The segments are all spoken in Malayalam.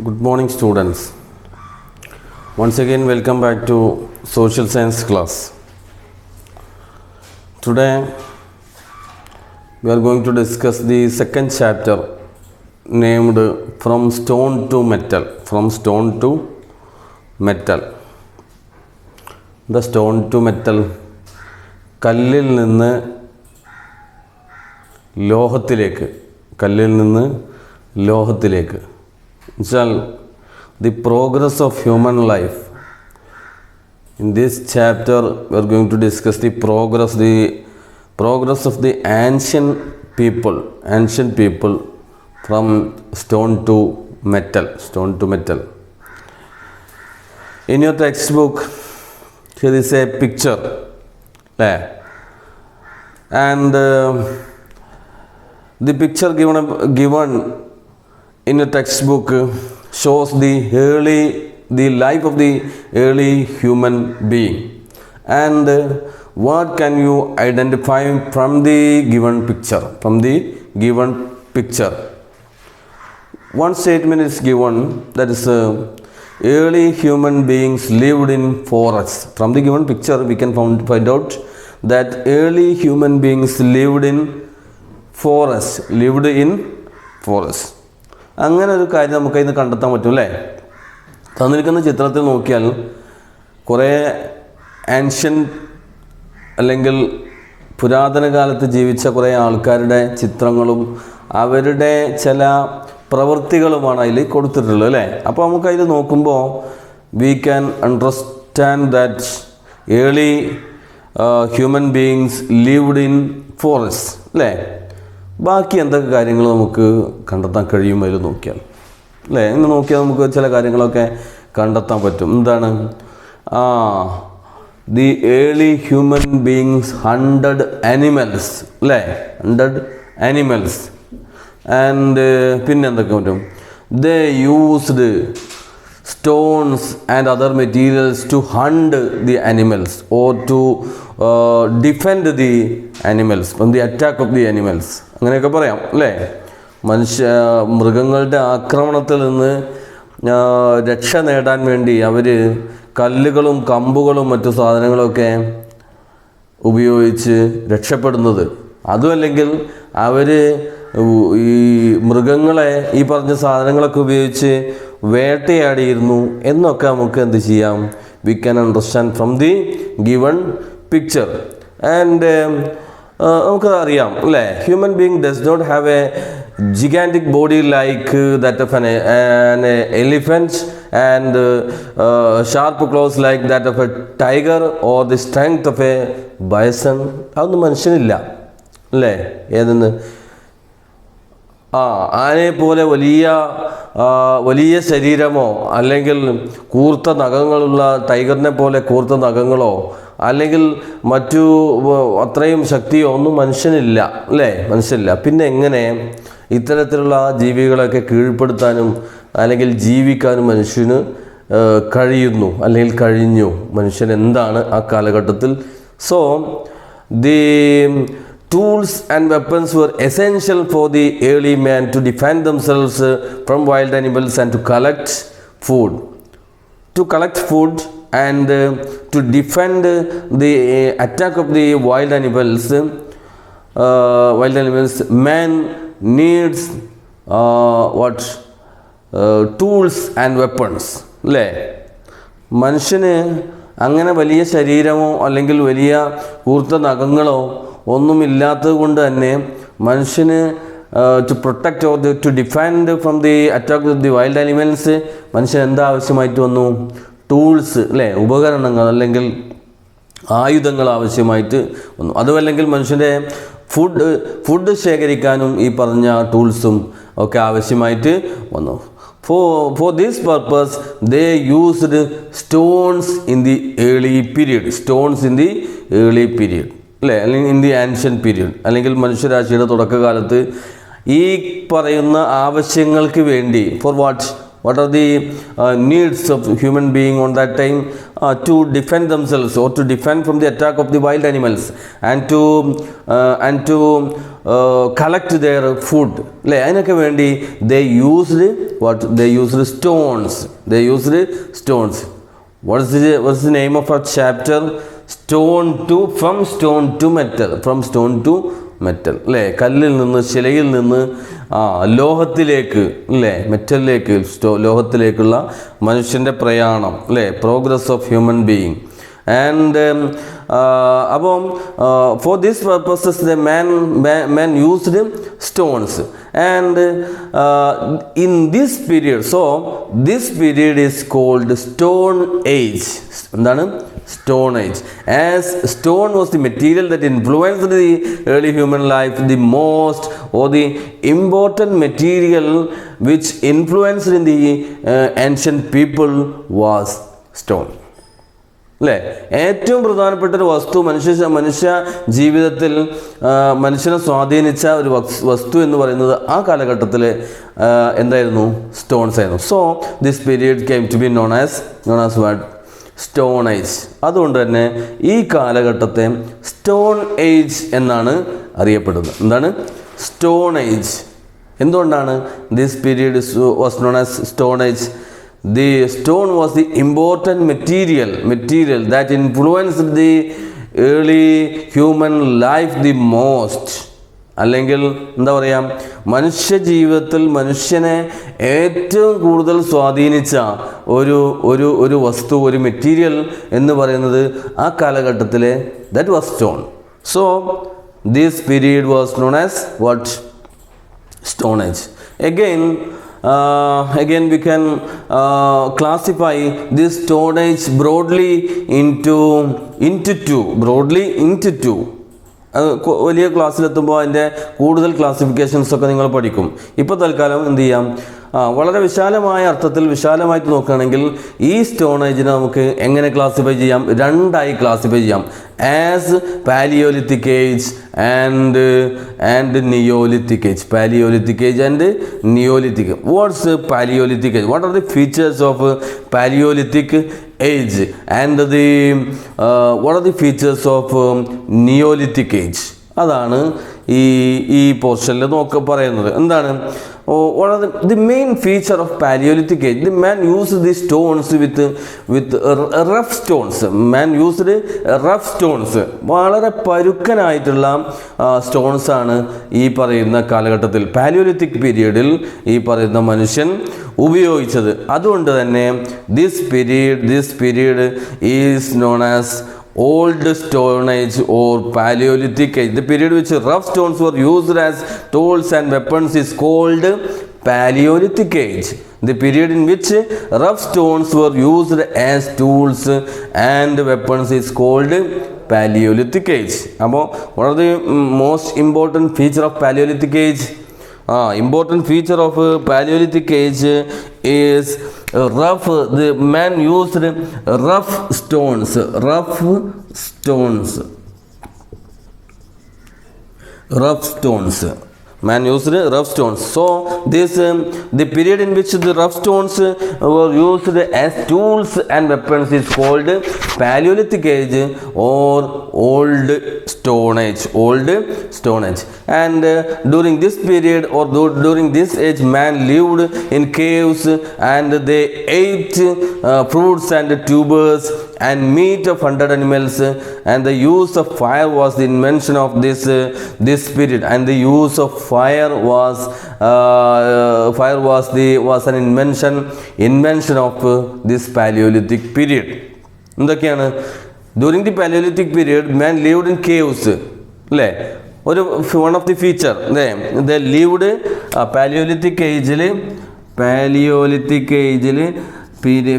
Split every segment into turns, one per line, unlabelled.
Good morning, students. Once again, welcome back to Social Science class. Today, we are going to discuss the second chapter named From Stone to Metal. From Stone to Metal. The stone to metal. കല്ലിൽ നിന്ന് ലോഹത്തിലേക്ക്. കല്ലിൽ നിന്ന് ലോഹത്തിലേക്ക്. The progress of human life. In this chapter, we are going to discuss the progress of the ancient people from stone to metal. In your textbook, here is a picture, and the picture given in a textbook shows the life of the early human being, and what can you identify from the given picture. One statement is given, that is early human beings lived in forests. From the given picture we can find out that early human beings lived in forests. അങ്ങനെ ഒരു കാര്യം നമുക്ക് ഇന്ന് കണ്ടെത്താൻ പറ്റും അല്ലേ? തന്നിരിക്കുന്ന ചിത്രത്തിൽ നോക്കിയാൽ കുറേ ആൻഷ്യൻ അല്ലെങ്കിൽ പുരാതന കാലത്ത് ജീവിച്ച കുറേ ആൾക്കാരുടെ ചിത്രങ്ങളും അവരുടെ ചില പ്രവൃത്തികളുമാണ് അതിൽ കൊടുത്തിട്ടുള്ളത് അല്ലേ? അപ്പോൾ നമുക്കതിൽ നോക്കുമ്പോൾ V can understand that early human beings lived in forest അല്ലേ? ബാക്കി എന്തൊക്കെ കാര്യങ്ങൾ നമുക്ക് കണ്ടെത്താൻ കഴിയും അതിൽ നോക്കിയാൽ അല്ലേ? ഇന്ന് നോക്കിയാൽ നമുക്ക് ചില കാര്യങ്ങളൊക്കെ കണ്ടെത്താൻ പറ്റും. എന്താണ്? The early human beings hunted animals അല്ലേ? ആൻഡ് പിന്നെ എന്തൊക്കെ പറ്റും? They used stones and other materials to hunt the animals or to defend the animals from the attack of the animals. അങ്ങനെയൊക്കെ പറയാം അല്ലേ? മൃഗങ്ങളുടെ ആക്രമണത്തിൽ നിന്ന് രക്ഷ നേടാൻ വേണ്ടി അവർ കല്ലുകളും കമ്പുകളും മറ്റു സാധനങ്ങളൊക്കെ ഉപയോഗിച്ച് രക്ഷപ്പെടുന്നത്. അതുമല്ലെങ്കിൽ അവർ ഈ മൃഗങ്ങളെ ഈ പറഞ്ഞ സാധനങ്ങളൊക്കെ ഉപയോഗിച്ച് വേട്ടയാടിയിരുന്നു എന്നൊക്കെ നമുക്ക് എന്ത് ചെയ്യാം? We can understand from the given picture. And നമുക്ക് അറിയാം അല്ലേ? Human being does not have a gigantic body like that of an elephant and sharp claws like that of a tiger or the strength of a bison. അതൊന്നും മനുഷ്യനില്ല അല്ലേ? ഏതെന്ന് ആനയെ പോലെ വലിയ ശരീരമോ അല്ലെങ്കിൽ കൂർത്ത നഖങ്ങളുള്ള ടൈഗറിനെ പോലെ കൂർത്ത നഖങ്ങളോ അല്ലെങ്കിൽ മറ്റു അത്രയും ശക്തിയോ ഒന്നും മനുഷ്യനില്ല അല്ലേ? മനുഷ്യനില്ല. പിന്നെ എങ്ങനെ ഇത്തരത്തിലുള്ള ജീവികളൊക്കെ കീഴ്പ്പെടുത്താനും അല്ലെങ്കിൽ ജീവിക്കാനും മനുഷ്യന് കഴിയുന്നു അല്ലെങ്കിൽ കഴിഞ്ഞു? മനുഷ്യൻ എന്താണ് ആ കാലഘട്ടത്തിൽ? So the tools and weapons were essential for the early man to defend themselves from wild animals and to collect food. And to defend the attack of the wild animals, man needs tools and weapons. അല്ലേ? മനുഷ്യന് അങ്ങനെ വലിയ ശരീരമോ അല്ലെങ്കിൽ വലിയ കൂർത്ത നഖങ്ങളോ ഒന്നുമില്ലാത്തത് കൊണ്ട് തന്നെ മനുഷ്യന് to protect or to defend from the attack of the wild animals മനുഷ്യൻ എന്താ ആവശ്യമായിട്ട് വന്നു? ടൂൾസ് അല്ലേ? ഉപകരണങ്ങൾ അല്ലെങ്കിൽ ആയുധങ്ങൾ ആവശ്യമായിട്ട് വന്നു. അതുമല്ലെങ്കിൽ മനുഷ്യൻ്റെ ഫുഡ് ശേഖരിക്കാനും ഈ പറഞ്ഞ ടൂൾസും ഒക്കെ ആവശ്യമായിട്ട് വന്നു. For this purpose they used stones in the early period. അല്ലേ? അല്ലെങ്കിൽ ഇൻ ദി ആൻഷ്യൻ്റ് പീരിയഡ് അല്ലെങ്കിൽ മനുഷ്യരാശിയുടെ തുടക്കകാലത്ത് ഈ പറയുന്ന ആവശ്യങ്ങൾക്ക് വേണ്ടി for what are the needs of human being on that time? to defend themselves or to defend from the attack of the wild animals and to collect their food. അല്ലേ? അതിനൊക്കെ വേണ്ടി they used stones. What's the name of our chapter? From stone to metal. അല്ലേ? കല്ലിൽ നിന്ന്, ശിലയിൽ നിന്ന് ലോഹത്തിലേക്ക്, അല്ലേ, മെറ്റലിലേക്ക്, ലോഹത്തിലേക്കുള്ള മനുഷ്യൻ്റെ പ്രയാണം, അല്ലേ, progress of human being. And for this purposes the man used stones, and in this period, so this period is called Stone Age. എന്താണ്? Stone Age. As stone was the material that influenced the early human life the most, or the important material which influenced in the ancient people was stone. അല്ലേ? ഏറ്റവും പ്രധാനപ്പെട്ട ഒരു വസ്തു മനുഷ്യ ജീവിതത്തിൽ മനുഷ്യനെ സ്വാധീനിച്ച ഒരു വസ്തു എന്ന് പറയുന്നത് ആ കാലഘട്ടത്തിൽ എന്തായിരുന്നു? സ്റ്റോൺസ് ആയിരുന്നു. So this period came to be known as what? Stone age. അതുകൊണ്ട് തന്നെ ഈ കാലഘട്ടത്തെ സ്റ്റോൺ ഏജ് എന്നാണ് അറിയപ്പെടുന്നത്. എന്താണ്? Stone age. എന്തുകൊണ്ടാണ് this period was known as stone age? The stone was the important material that influenced the early human life the most. അല്ലെങ്കിൽ എന്താ പറയുക, മനുഷ്യ ജീവിതത്തിൽ മനുഷ്യനെ ഏറ്റവും കൂടുതൽ സ്വാധീനിച്ച ഒരു വസ്തു, ഒരു മെറ്റീരിയൽ എന്ന് പറയുന്നത് ആ കാലഘട്ടത്തിലെ that was stone. So this period was known as what? Stone Age. Again we can classify this Stone Age broadly into two. വലിയ ക്ലാസ്സിലെത്തുമ്പോൾ അതിൻ്റെ കൂടുതൽ ക്ലാസിഫിക്കേഷൻസ് ഒക്കെ നിങ്ങൾ പഠിക്കും. ഇപ്പോൾ തൽക്കാലം എന്ത് ചെയ്യാം, വളരെ വിശാലമായ അർത്ഥത്തിൽ വിശാലമായിട്ട് നോക്കുകയാണെങ്കിൽ ഈ സ്റ്റോൺ ഏജിനെ നമുക്ക് എങ്ങനെ ക്ലാസിഫൈ ചെയ്യാം? രണ്ടായി ക്ലാസിഫൈ ചെയ്യാം. As Palaeolithic age and neolithic age. Palaeolithic age and neolithic. What's palaeolithic age? What are the features of palaeolithic age and what are the features of Neolithic age? അതാണ് ഈ പോർഷനിൽ പറയുന്നത്. എന്താണ്? What are the main feature of Paleolithic age? The man used these stones with rough stones. വളരെ പരുക്കനായിട്ടുള്ള സ്റ്റോൺസ് ആണ് ഈ പറയുന്ന കാലഘട്ടത്തിൽ പാലിയോലിത്തിക് പീരീഡിൽ ഈ പറയുന്ന മനുഷ്യൻ ഉപയോഗിച്ചത്. അതുകൊണ്ട് തന്നെ this period is known as Old Stone Age or Paleolithic Age. The period which rough stones were used as tools and weapons is called Paleolithic Age. The period in which rough stones were used as tools and weapons is called Paleolithic Age. Now, what are the most important feature of Paleolithic Age? Important feature of Paleolithic Age is rough. The man used rough stones. Man used rough stones. So the period in which the rough stones were used as tools and weapons is called Paleolithic Age or Old Stone Age. And during this period or during this age, man lived in caves and they ate fruits and tubers and meat of hunted animals, and the use of fire was the invention of this period. And the use of fire was an invention of this Paleolithic period. എന്തൊക്കെയാണ്? During the Paleolithic period, man lived in caves. അല്ലേ? one of the feature they lived Paleolithic age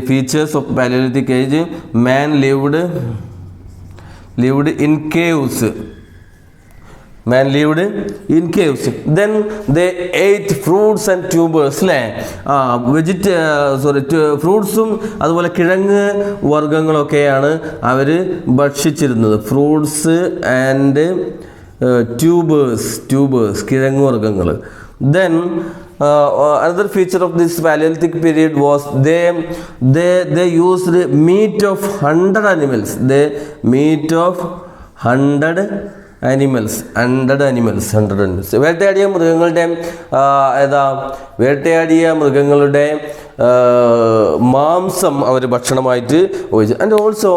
features of Paleolithic age. Man lived in caves. Then they ate fruits and tubers. ഫ്രൂട്ട്സും അതുപോലെ കിഴങ്ങ് വർഗ്ഗങ്ങളൊക്കെയാണ് അവർ ഭക്ഷിച്ചിരുന്നത്. ഫ്രൂട്ട്സ് ആൻഡ് ട്യൂബേഴ്സ് കിഴങ്ങ് വർഗ്ഗങ്ങൾ. Then another feature of this Paleolithic period was they used meat of 100 animals. Meat of 100 animals. വേട്ടയാടിയ മൃഗങ്ങളുടെ മാംസം അവർ ഭക്ഷണമായിട്ട് ഉപയോഗിച്ചു. And also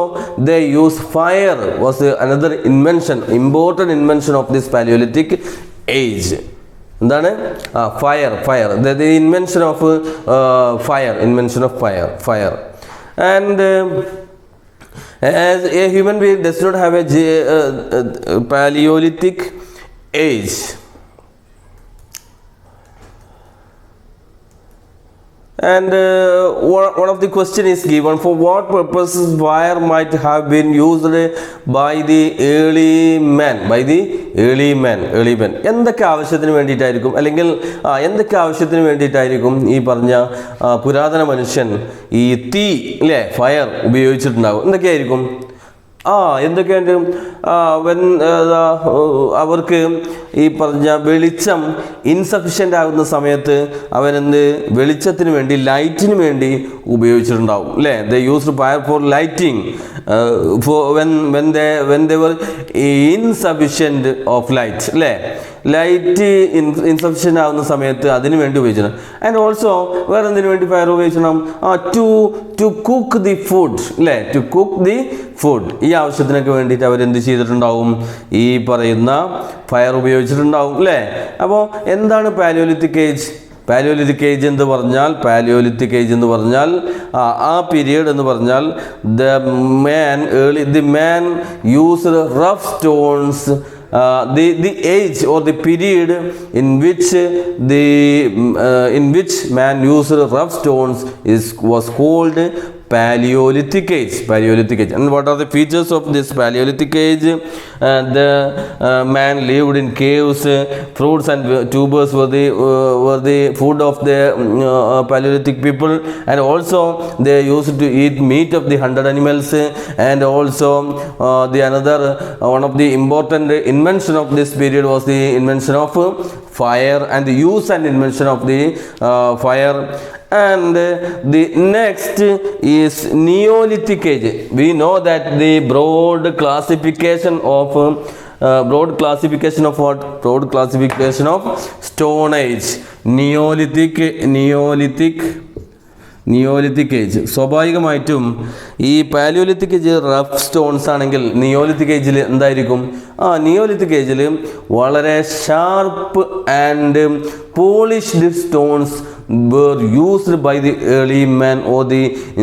they use fire was another important invention of this Paleolithic age. എന്താണ്? Fire the invention of fire. And as a human being does not have a Paleolithic age. And one of the question is given, for what purposes fire might have been used by the early men. എന്തൊക്കെ ആവശ്യത്തിന് വേണ്ടിയിട്ടായിരിക്കും, അല്ലെങ്കിൽ എന്തൊക്കെ ആവശ്യത്തിന് വേണ്ടിയിട്ടായിരിക്കും ഈ പറഞ്ഞ പുരാതന മനുഷ്യൻ ഈ തീ അല്ലേ, ഫയർ ഉപയോഗിച്ചിട്ടുണ്ടാകും? എന്തൊക്കെയായിരിക്കും? എന്തൊക്കെയാണ് അവർക്ക് ഈ പറഞ്ഞ വെളിച്ചം ഇൻസഫിഷ്യൻ്റ് ആകുന്ന സമയത്ത് അവരെന്ത് വെളിച്ചത്തിന് വേണ്ടി, ലൈറ്റിന് വേണ്ടി ഉപയോഗിച്ചിട്ടുണ്ടാവും അല്ലേ? They used fire for lighting when they were insufficient of light അല്ലേ? ലൈറ്റ് ഇൻസഫിഷ്യൻ്റ് ആവുന്ന സമയത്ത് അതിന് വേണ്ടി ഉപയോഗിക്കണം. ആൻഡ് ഓൾസോ വേറെ എന്തിനു വേണ്ടി ഫയർ ഉപയോഗിക്കണം? ടു കുക്ക് ദി ഫുഡ് അല്ലേ? To cook the food. ഈ ആവശ്യത്തിനൊക്കെ വേണ്ടിയിട്ട് അവരെന്ത് ചെയ്തിട്ടുണ്ടാവും? ഈ പറയുന്ന ഫയർ ഉപയോഗിച്ചിട്ടുണ്ടാവും അല്ലേ? അപ്പോൾ എന്താണ് പാലിയോലിത്തിക് ഏജ്? പാലിയോലിത്തിക് ഏജ് എന്ന് പറഞ്ഞാൽ ആ പീരിയഡ് എന്ന് പറഞ്ഞാൽ the man used rough stones. The age or the period in which man used rough stones was called Paleolithic age. And what are the features of this Paleolithic age? The man lived in caves. Fruits and tubers were the food of the Paleolithic people, and also they used to eat meat of the 100 animals. And also one of the important invention of this period was the invention of fire, and the use and invention of the fire. And the next is Neolithic age. We know that the broad classification of Stone Age. Neolithic age. സ്വാഭാവികമായിട്ടും ഈ പാലിയോലിത്തിക് ഏജ് റഫ് സ്റ്റോൺസ് ആണെങ്കിൽ നിയോലിത്തിക് ഏജിൽ എന്തായിരിക്കും? നിയോലിത്തിക് ഏജിൽ വളരെ sharp and polished stones were used by the early man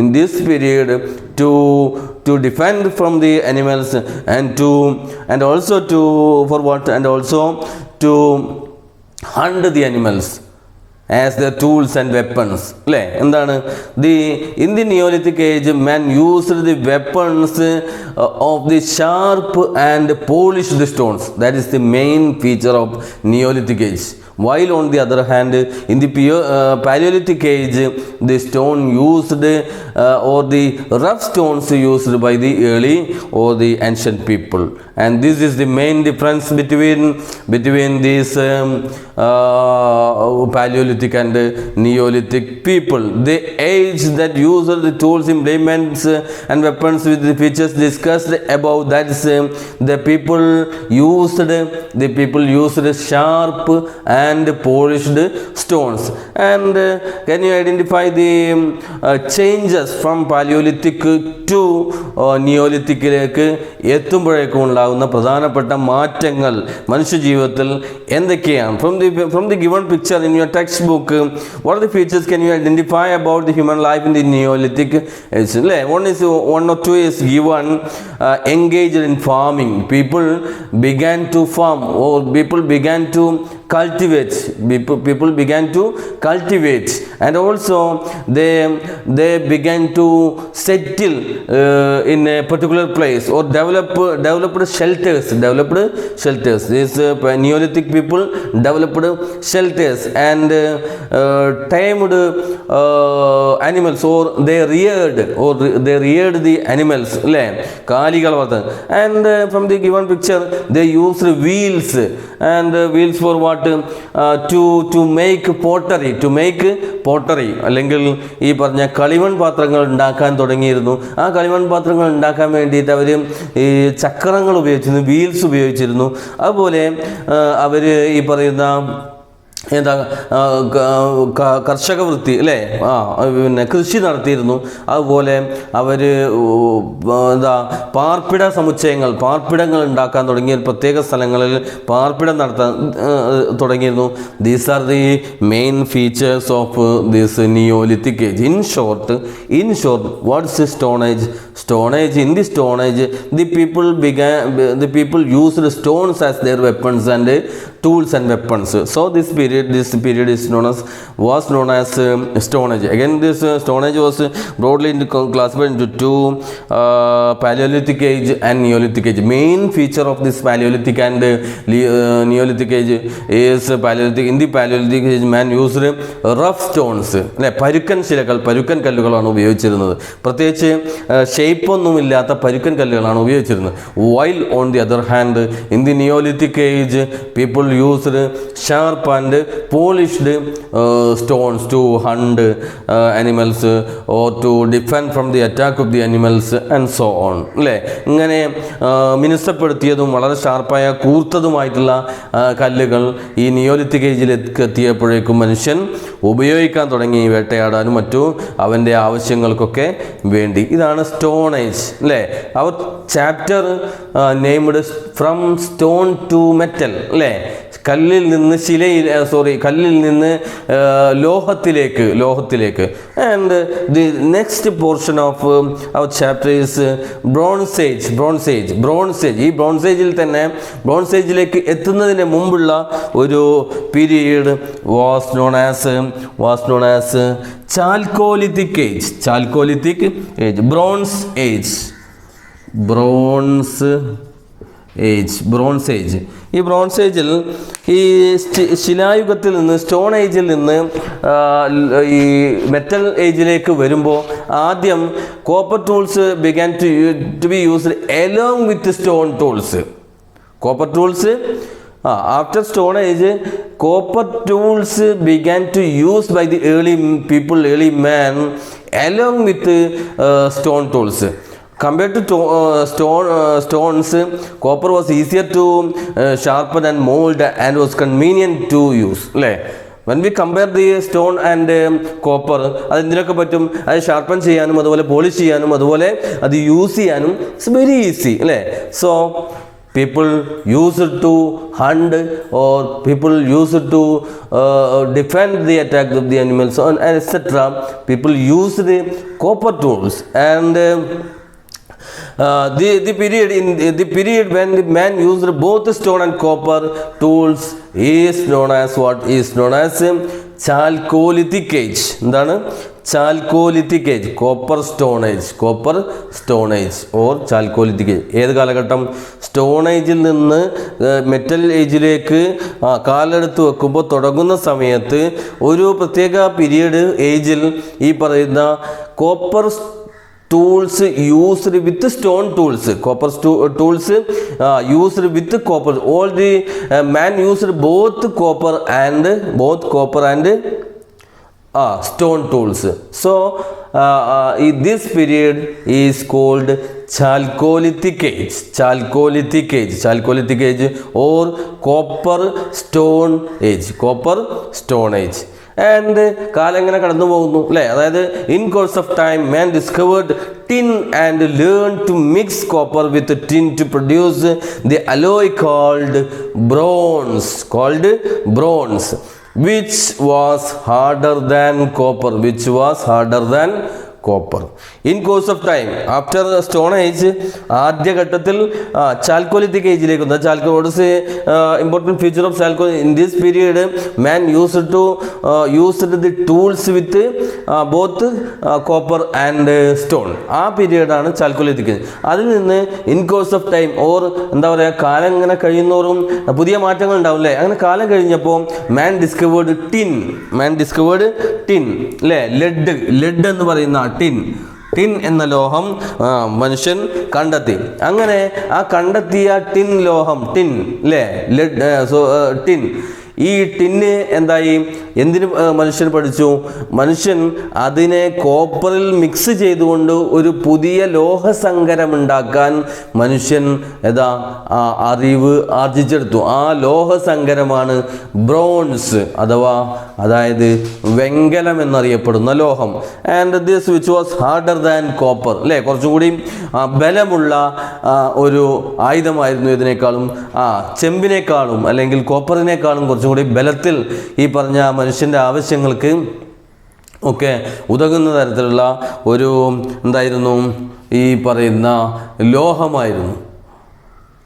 in this period to defend from the animals and also to hunt the animals as their tools and weapons അല്ലേ? എന്താണ് in the Neolithic age man used the weapons of the sharp and polished stones. That is the main feature of Neolithic age. While on the other hand, in the Paleolithic age, the stone used or the rough stones used by the early or the ancient people. And this is the main difference between these Paleolithic and Neolithic people. The age that used the tools, implements and weapons with the features discussed above, that is the people used sharp and polished stones. And can you identify the changes from Paleolithic to Neolithic എത്തുമ്പോഴേക്കും ഉണ്ടാകുന്ന പ്രധാനപ്പെട്ട മാറ്റങ്ങൾ മനുഷ്യജീവിതത്തിൽ എന്തൊക്കെയാണ്? From the given picture in your textbook, what are the features can you identify about the human life in the Neolithic age? One or two is given. Engaged in farming. People began to farm, or people began to cultivate. People began to cultivate, and also they began to settle in a particular place, or developed shelters. These Neolithic people developed shelters and tamed animals, or they reared the animals അല്ലേ? കാലികൾ വളർത്തുന്നത്. And from the given picture they used wheels, and wheels for what? What to make pottery അല്ലെങ്കിൽ ഈ പറഞ്ഞ കളിമൺ പാത്രങ്ങൾ ഉണ്ടാക്കാൻ തുടങ്ങിയിരുന്നു. ആ കളിമൺ പാത്രങ്ങൾ ഉണ്ടാക്കാൻ വേണ്ടിയിട്ട് അവർ ഈ ചക്രങ്ങൾ ഉപയോഗിച്ചിരുന്നു, വീൽസ് ഉപയോഗിച്ചിരുന്നു. അതുപോലെ അവർ ഈ പറയുന്ന എന്താ കർഷക വൃത്തി അല്ലേ, പിന്നെ കൃഷി നടത്തിയിരുന്നു. അതുപോലെ അവർ എന്താ പാർപ്പിടങ്ങൾ ഉണ്ടാക്കാൻ തുടങ്ങിയ പ്രത്യേക സ്ഥലങ്ങളിൽ പാർപ്പിടം നടത്താൻ തുടങ്ങിയിരുന്നു. These are the main features of this neolithic age. In short what's stone age? In the Stone Age, the people used stones as their weapons and tools and weapons. So this period is was known as Stone Age. Again, this Stone Age was broadly classified into two, Paleolithic Age and Neolithic Age. Main feature of this Paleolithic and Neolithic Age is in the Paleolithic Age, man used rough stones. പരുക്കൻ കല്ലുകളാണ് ഉപയോഗിച്ചിരുന്നത്. പ്രത്യേകിച്ച് ഷേപ്പൊന്നുമില്ലാത്ത പരുക്കൻ കല്ലുകളാണ് ഉപയോഗിച്ചിരുന്നത്. While on the other hand in the neolithic age people used sharp and polished stones to hunt animals or to defend from the attack of the animals and so on. അല്ലേ, ഇങ്ങനെ മിനുസപ്പെടുത്തിയതും വളരെ ഷാർപ്പായ കൂർത്തതുമായിട്ടുള്ള കല്ലുകൾ ഈ നിയോലിത്തിക് ഏജിലേക്ക് എത്തിയപ്പോഴേക്കും മനുഷ്യൻ ഉപയോഗിക്കാൻ തുടങ്ങി, വേട്ടയാടാനും മറ്റു അവൻ്റെ ആവശ്യങ്ങൾക്കൊക്കെ വേണ്ടി. ഇതാണ് സ്റ്റോൺ ഏജ് അല്ലേ. Our chapter named from stone to metal അല്ലേ, കല്ലിൽ നിന്ന് ലോഹത്തിലേക്ക്. And the next portion of our chapter is bronze age. ഈ ബ്രോൺസ് ഏജിലേക്ക് എത്തുന്നതിന് മുമ്പുള്ള ഒരു period was known as chalcolithic age. Bronze age. ഈ ബ്രോൺസ് ഏജിൽ ഈ ശിലായുഗത്തിൽ നിന്ന്, സ്റ്റോൺ ഏജിൽ നിന്ന് ഈ മെറ്റൽ ഏജിലേക്ക് വരുമ്പോൾ ആദ്യം copper tools began to be used along with stone tools. Copper tools after Stone Age, copper tools began to use by the early man along with stone tools. Compared to stones, copper was easier to sharpen and mold and was convenient to use. When we compare the stone and copper, അത് എന്തിനൊക്കെ പറ്റും? അത് ഷാർപ്പൻ ചെയ്യാനും അതുപോലെ പോളിഷ് ചെയ്യാനും അതുപോലെ അത് യൂസ് ചെയ്യാനും ഇറ്റ്സ് വെരി ഈസി അല്ലേ. So people used to hunt or people used to defend the attack of the animals and etc. People used the copper tools and the period when the man used both stone and copper tools is known as Chalcolithic Age. എന്താണ്? Chalcolithic age, copper stone age or chalcolithic age. ഏത് കാലഘട്ടം? സ്റ്റോൺ ഏജിൽ നിന്ന് മെറ്റൽ ഏജിലേക്ക് കാലെടുത്ത് വെക്കുമ്പോൾ തുടങ്ങുന്ന സമയത്ത് ഒരു പ്രത്യേക പീരീഡ് ഏജിൽ ഈ പറയുന്ന copper tools used with stone tools, copper tools used with copper. All the man used both copper and stone tools. So this period is called Chalcolithic Age or Copper Stone Age. And കാലം എങ്ങനെ കടന്നു പോകുന്നു അല്ലേ. അതായത് in course of time man discovered tin and learn to mix copper with tin to produce the alloy called bronze which was harder than copper. In course of time, after the Stone Age, ആദ്യഘട്ടത്തിൽ ചാൽക്കോലിത്തിക് ഏജിലേക്ക് വന്നു. What is the important feature of Chalcolithic? In this period, man used the tools with both copper and stone. ആ പീരീഡാണ് ചാൽക്കോലിത്തിക് ഏജ്. അതിൽ നിന്ന് in course of time or എന്താ പറയുക, കാലം ഇങ്ങനെ കഴിയുന്നോറും പുതിയ മാറ്റങ്ങൾ ഉണ്ടാവും അല്ലേ. അങ്ങനെ കാലം കഴിഞ്ഞപ്പോൾ മാൻ ഡിസ്കവേർഡ് ടിൻ അല്ലേ, ലെഡ് എന്ന് പറയുന്ന ടിൻ എന്ന ലോഹം മനുഷ്യൻ കണ്ടെത്തി. അങ്ങനെ ആ കണ്ടെത്തിയ ടിൻ ലോഹം ടിൻ ഈ ടിന്ന് എന്തായി, എന്തിന് മനുഷ്യൻ പഠിച്ചു? മനുഷ്യൻ അതിനെ കോപ്പറിൽ മിക്സ് ചെയ്തുകൊണ്ട് ഒരു പുതിയ ലോഹസങ്കരം ഉണ്ടാക്കാൻ മനുഷ്യൻ അറിവ് ആർജിച്ചെടുത്തു. ആ ലോഹസങ്കരമാണ് ബ്രോൺസ് അതായത് വെങ്കലം എന്നറിയപ്പെടുന്ന ലോഹം. And this which was harder than copper, അല്ലേ? കുറച്ചും കൂടി ബലമുള്ള ഒരു ആയുധമായിരുന്നു ഇതിനേക്കാളും, ചെമ്പിനേക്കാളും അല്ലെങ്കിൽ കോപ്പറിനേക്കാളും കുറച്ചും കൂടി ബലത്തിൽ ഈ പറഞ്ഞ മനുഷ്യൻ്റെ ആവശ്യങ്ങൾക്ക് ഒക്കെ ഉതകുന്ന തരത്തിലുള്ള ഒരു ഈ പറയുന്ന ലോഹമായിരുന്നു.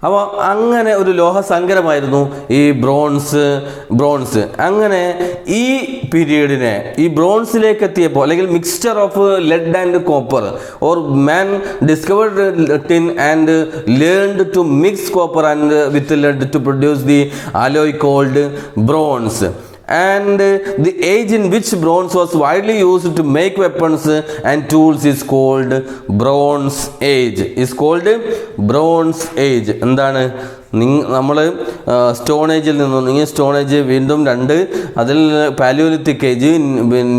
അപ്പോൾ അങ്ങനെ ഒരു ലോഹസങ്കരമായിരുന്നു ഈ ബ്രോൺസ്. അങ്ങനെ ഈ പീരീഡിനെ ഈ ബ്രോൺസിലേക്ക് എത്തിയപ്പോൾ, അല്ലെങ്കിൽ mixture of lead and copper, or man discovered tin and learned to mix copper and with lead to produce the alloy called bronze. And the age in which bronze was widely used to make weapons and tools is called Bronze Age. എന്താണ്? നമ്മൾ സ്റ്റോൺ ഏജിൽ നിന്നും സ്റ്റോൺ ഏജ് വീണ്ടും 2, അതിൽ പാലിയോലിത്തിക് ഏജ്,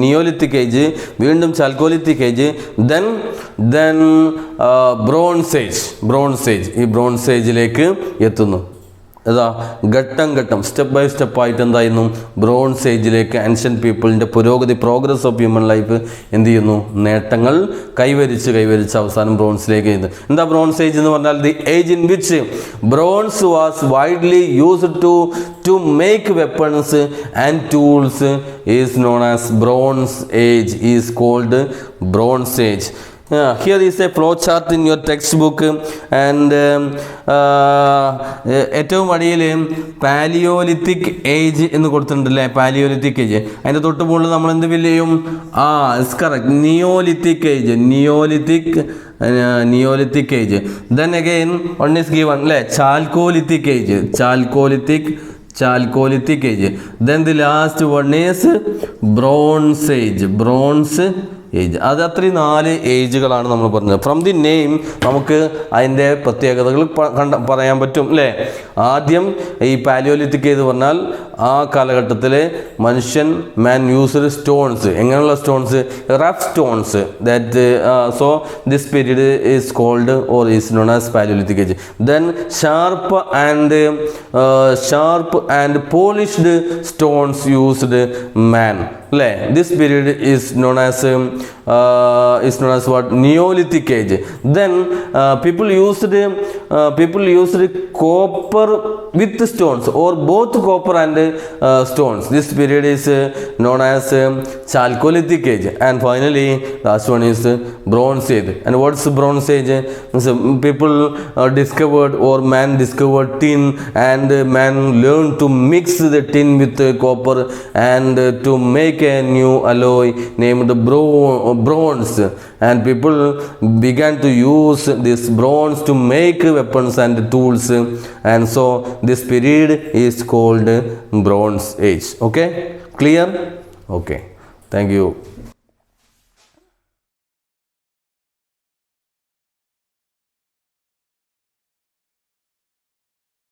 നിയോലിത്തിക് ഏജ്, വീണ്ടും chalcolithic age, then bronze age. ഈ ബ്രോൺസ് ഏജിലേക്ക് എത്തുന്നു. ഘട്ടം സ്റ്റെപ്പ് ബൈ സ്റ്റെപ്പായിട്ട് എന്തായിരുന്നു? ബ്രോൺസ് ഏജിലേക്ക് ആൻഷ്യൻ്റ് പീപ്പിളിൻ്റെ പ്രോഗ്രസ് ഓഫ് ഹ്യൂമൻ ലൈഫ് എന്ത് ചെയ്യുന്നു? നേട്ടങ്ങൾ കൈവരിച്ച് അവസാനം ബ്രോൺസിലേക്ക് ചെയ്യുന്നത്. എന്താ ബ്രോൺസ് ഏജ് എന്ന് പറഞ്ഞാൽ? The age in which bronze was widely used to make weapons and tools is known as bronze age, is called bronze age. Here is a flow chart in your textbook, and ഏറ്റവും അടിയിൽ പാലിയോലിത്തിക് ഏജ് എന്ന് കൊടുത്തിട്ടുണ്ടല്ലേ? Palaeolithic age. അതിൻ്റെ തൊട്ട് മുകളിൽ നമ്മൾ എന്ത് ഫില്ല് ചെയ്യും? It's correct, Neolithic age. Then again one is given, അല്ലേ? Chalcolithic age. Then the last one is bronze age. അത് അത്രയും 4 ഏജുകളാണ് നമ്മൾ പറഞ്ഞത്. ഫ്രം ദി നെയിം നമുക്ക് അതിൻ്റെ പ്രത്യേകതകൾ പറയാൻ പറ്റും, അല്ലേ? ആദ്യം ഈ പാലിയോലിത്തിക് ഏജ് പറഞ്ഞാൽ ആ കാലഘട്ടത്തിൽ മാൻ യൂസ്ഡ് സ്റ്റോൺസ്. എങ്ങനെയുള്ള stones? Rough stones. So this period is called or is known as Palaeolithic age. Then sharp and polished stones used man, അല്ലേ? This period is known as what? Neolithic age. Then people used copper with stones, or both copper and stones. This period is known as Chalcolithic age. And finally last one is Bronze Age. And what's Bronze Age? So people discovered, or man discovered tin, and man learned to mix the tin with copper and to make a new alloy named bronze, and people began to use this bronze to make weapons and tools, and so this period is called Bronze Age. Okay, clear? Okay, thank you.